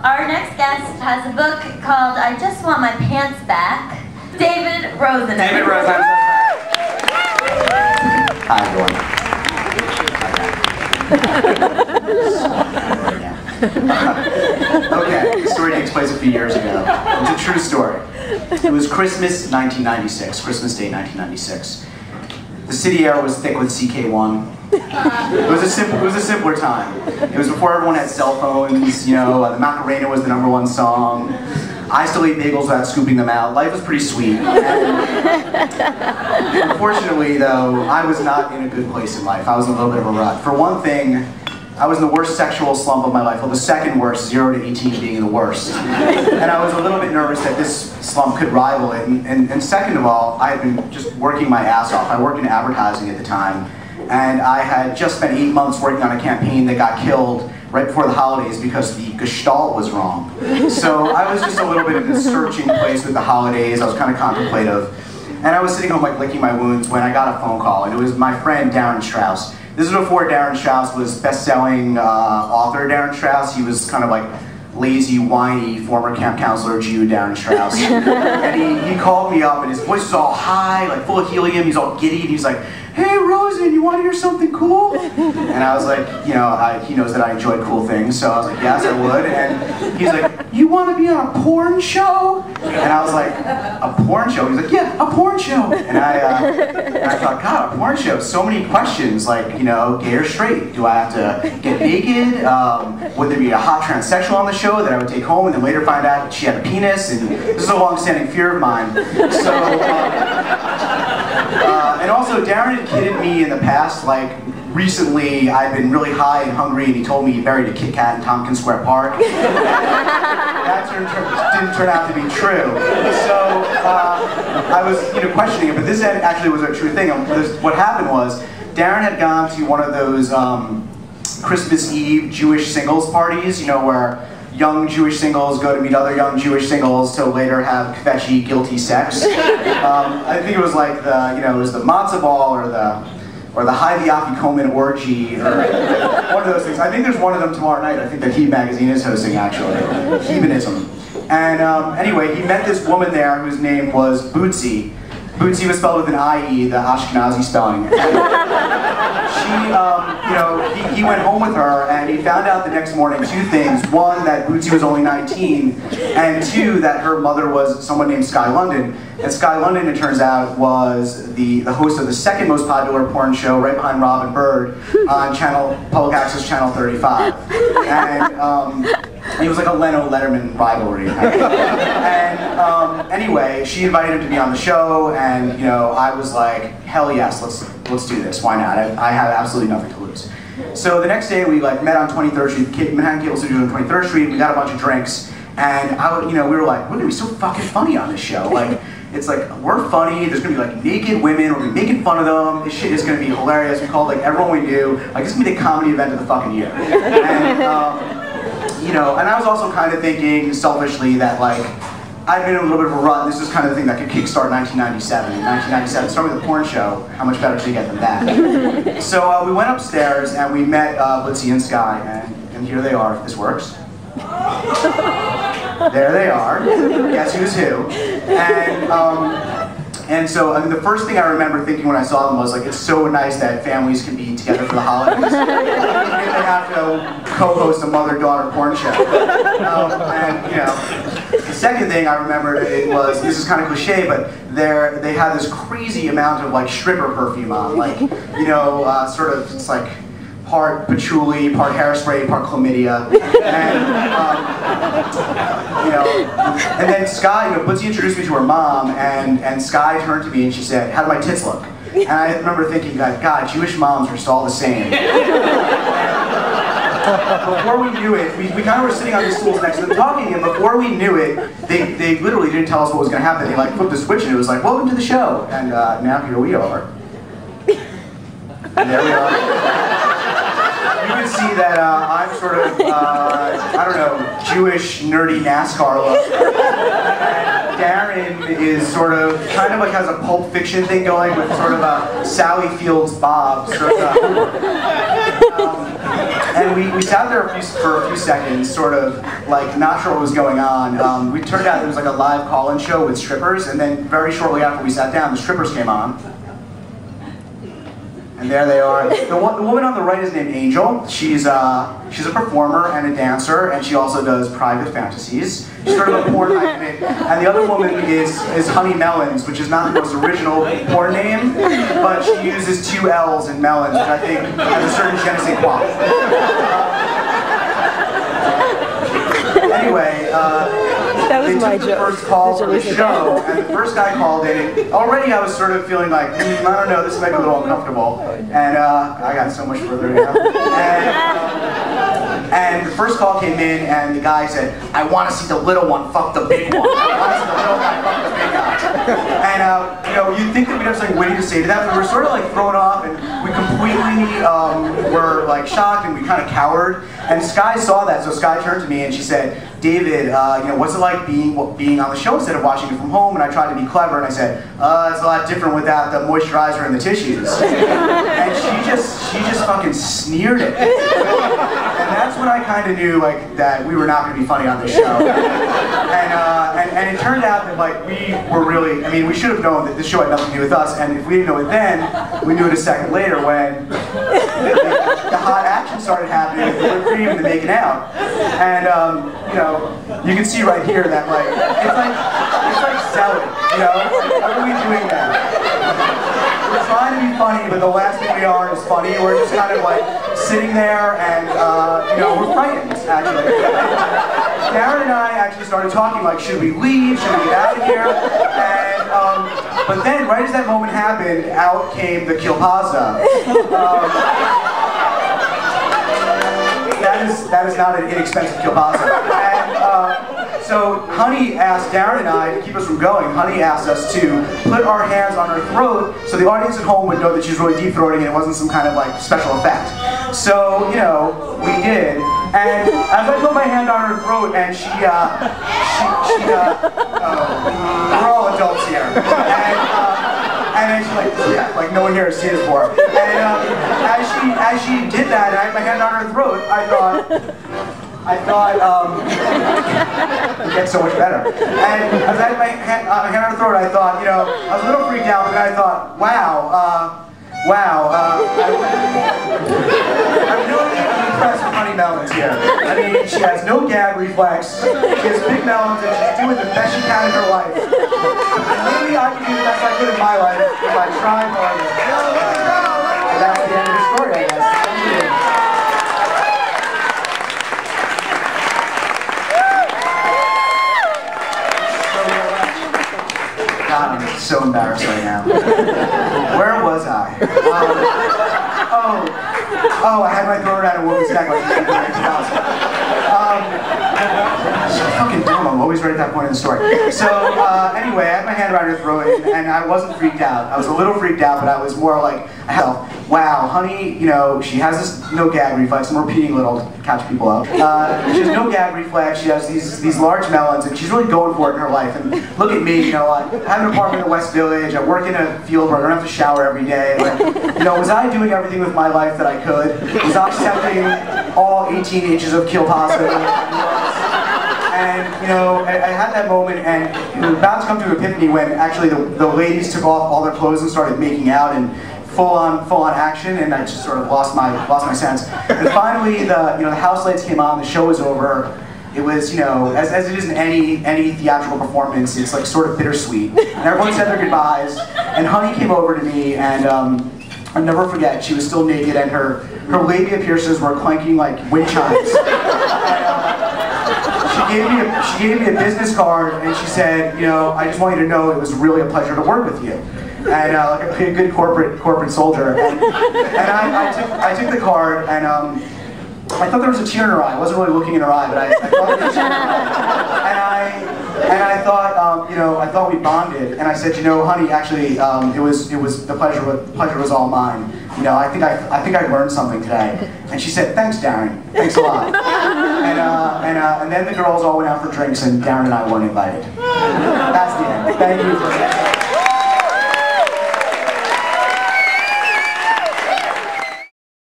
Our next guest has a book called I Just Want My Pants Back. David Rosen. David Rosen. Hi, everyone. Okay, the story takes place a few years ago. It's a true story. It was Christmas 1996, Christmas Day 1996. The city air was thick with CK1. It was a simpler time. It was before everyone had cell phones, you know, the Macarena was the #1 song. I still ate bagels without scooping them out. Life was pretty sweet. And unfortunately, though, I was not in a good place in life. I was in a little bit of a rut. For one thing, I was in the worst sexual slump of my life. Well, the second worst, 0 to 18 being the worst. And I was a little bit nervous that this slump could rival it. And second of all, I had been just working my ass off. I worked in advertising at the time. And I had just spent 8 months working on a campaign that got killed right before the holidays because the gestalt was wrong. So I was just a little bit in a searching place with the holidays. I was kind of contemplative. And I was sitting home like licking my wounds when I got a phone call. And it was my friend Darren Strauss. This is before Darren Strauss was best-selling author Darren Strauss. He was kind of like lazy, whiny, former camp counselor Jew Darren Strauss. And he called me up and his voice was all high, like full of helium. He's all giddy and he's like, "Hey Rosen, you want to hear something cool?" And I was like, you know, he knows that I enjoy cool things, so I was like, yes, I would. And he's like, "You want to be on a porn show?" And I was like, "A porn show?" He's like, "Yeah, a porn show." And I thought, God, a porn show, so many questions, like, you know, gay or straight? Do I have to get naked? Would there be a hot transsexual on the show that I would take home and then later find out she had a penis? And this is a long-standing fear of mine. So, and also, Darren had kidded me in the past, like, recently I'd been really high and hungry and he told me he buried a Kit Kat in Tompkins Square Park. That didn't turn out to be true. So I was, you know, questioning it, but this actually was a true thing. What happened was, Darren had gone to one of those Christmas Eve Jewish singles parties, you know, where young Jewish singles go to meet other young Jewish singles to later have kvetchy, guilty sex. I think it was like the, you know, it was the matzo ball or the High the Afikoman orgy, or one of those things. I think there's one of them tomorrow night. I think that HEEB Magazine is hosting, actually. Heebinism. And anyway, he met this woman there whose name was Bootsy. Bootsy was spelled with an I-E, the Ashkenazi spelling. She, you know, he went home with her and he found out the next morning two things. One, that Bootsy was only 19, and two, that her mother was someone named Sky London. And Sky London, it turns out, was the host of the second most popular porn show right behind Robin Bird on public access channel 35. And it was like a Leno-Letterman rivalry. And anyway, she invited him to be on the show, and you know, I was like, hell yes, let's do this. Why not? I have absolutely nothing to lose. So the next day, we like met on 23rd Street, Manhattan Cable Studios on 23rd Street. We got a bunch of drinks, and you know, we were like, we're gonna be so fucking funny on this show. Like, it's like, we're funny, there's gonna be like naked women, we're gonna be making fun of them, this shit is gonna be hilarious. We called like everyone we knew, like this is gonna be the comedy event of the fucking year. And, you know, and I was also kind of thinking selfishly that like, I'd been in a little bit of a rut, and this is kind of the thing that could kickstart 1997. In 1997, starting with a porn show, how much better could you get than that? So we went upstairs and we met Bootsy and Sky, and here they are, if this works. There they are. Guess who's who? And so, I mean, the first thing I remember thinking when I saw them was like, it's so nice that families can be together for the holidays. Even if they have to co-host a mother-daughter porn show. And you know, the second thing I remember it was, this is kind of cliche, but they had this crazy amount of like stripper perfume on, like, you know, sort of, it's like part patchouli, part hairspray, part chlamydia, and you know, and then Sky, you know, Bootsy introduced me to her mom, and Sky turned to me and she said, "How do my tits look?" And I remember thinking, God, Jewish moms are just all the same. Before we knew it, we kind of were sitting on the stools next to them talking, and before we knew it, they literally didn't tell us what was going to happen. They like flipped the switch and it was like, "Welcome to the show," and now here we are. And there we are. You can see that I'm sort of, I don't know, Jewish, nerdy NASCAR look. And Darren is sort of, kind of like has a Pulp Fiction thing going with sort of a Sally Fields Bob. Sort of, And we sat there for a few seconds, sort of like not sure what was going on. We turned out it was like a live call-in show with strippers, and then very shortly after we sat down, the strippers came on. And there they are. The woman on the right is named Angel. She's a performer and a dancer, and she also does private fantasies. She's sort of a porn icon. And the other woman is Honey Melons, which is not the most original porn name, but she uses 2 L's in melons, which I think has a certain je ne sais quoi. Anyway, that was my joke. The first call for the show, and the first guy called in. Already I was sort of feeling like, I don't know, this might be a little uncomfortable. And I got so much further to go. And the first call came in, and the guy said, I want to see the little one fuck the big one. I want to see the little guy fuck the big guy. And, you know, you'd think that we'd have something witty to say to that, but we were sort of like thrown off, and we completely were like shocked, and we kind of cowered. And Sky saw that, so Sky turned to me and she said, David, you know, what's it like being on the show instead of watching it from home? And I tried to be clever, and I said, it's a lot different without the moisturizer and the tissues. And she just fucking sneered at me. And that's when I kind of knew like that we were not going to be funny on this show. And it turned out that like we were really, I mean, we should have known that this show had nothing to do with us, and if we didn't know it then, we knew it a second later when the hot action started happening, the whipped cream and the making out. And you know, you can see right here that like it's like selling, you know? How are we doing that? We're trying to be funny, but the last thing we are is funny. We're just kind of like sitting there and you know, we're frightened actually. Darren and I actually started talking like, should we leave? Should we get out of here? And but then right as that moment happened, out came the kielbasa. That is not an inexpensive kielbasa. And so Honey asked Darren and I, to keep us from going, Honey asked us to put our hands on her throat so the audience at home would know that she's really deep-throating and it wasn't some kind of like special effect. So, you know, we did. And as I put my hand on her throat and we're all adults here. And then she's like, yeah, like no one here has seen it before. And as she did that, and I had my hand on her throat, I thought, it gets so much better. And as I had my hand on her throat, I thought, you know, I was a little freaked out, but then I thought, wow, I'm really impressed with Honey Melons here. I mean, she has no gag reflex, she has big melons, and she's doing the best she can in her life. And maybe I can do the best I could in my life if I try hard. And that's the end of the story, I guess. Thank you. God, I'm so embarrassed right now. Where was I? Oh, I had my throat around a woman's neck like so fucking dumb, I'm always right at that point in the story. So, anyway, I had my hand around her throat, and I wasn't freaked out. I was a little freaked out, but I was more like, hell, wow, Honey, you know, she has this no gag reflex. I'm repeating a little to catch people up. She has no gag reflex, she has these large melons, and she's really going for it in her life. And look at me, you know, I have an apartment in the West Village, I work in a field where I don't have to shower every day. Like, you know, was I doing everything with my life that I could? Was I accepting all 18 inches of kielbasa? And, you know, I had that moment, and it was about to come to an epiphany when actually the ladies took off all their clothes and started making out and full on action, and I just sort of lost my sense. And finally, the house lights came on, the show was over. It was, you know, as it is in any theatrical performance, it's like sort of bittersweet. And everyone said their goodbyes, and Honey came over to me, and I'll never forget, she was still naked, and her labia piercings were clanking like wind chimes. She gave me a business card, and she said, you know, I just want you to know it was really a pleasure to work with you. And like a good corporate soldier. And I took the card, and I thought there was a tear in her eye. I wasn't really looking in her eye, but I thought there was a tear in her eye. And I thought, you know, I thought we bonded. And I said, you know, Honey, actually, it was the pleasure was all mine. You know, I think I learned something today. And she said, thanks, Darren. Thanks a lot. And then the girls all went out for drinks, and Darren and I weren't invited. That's the end. Thank you for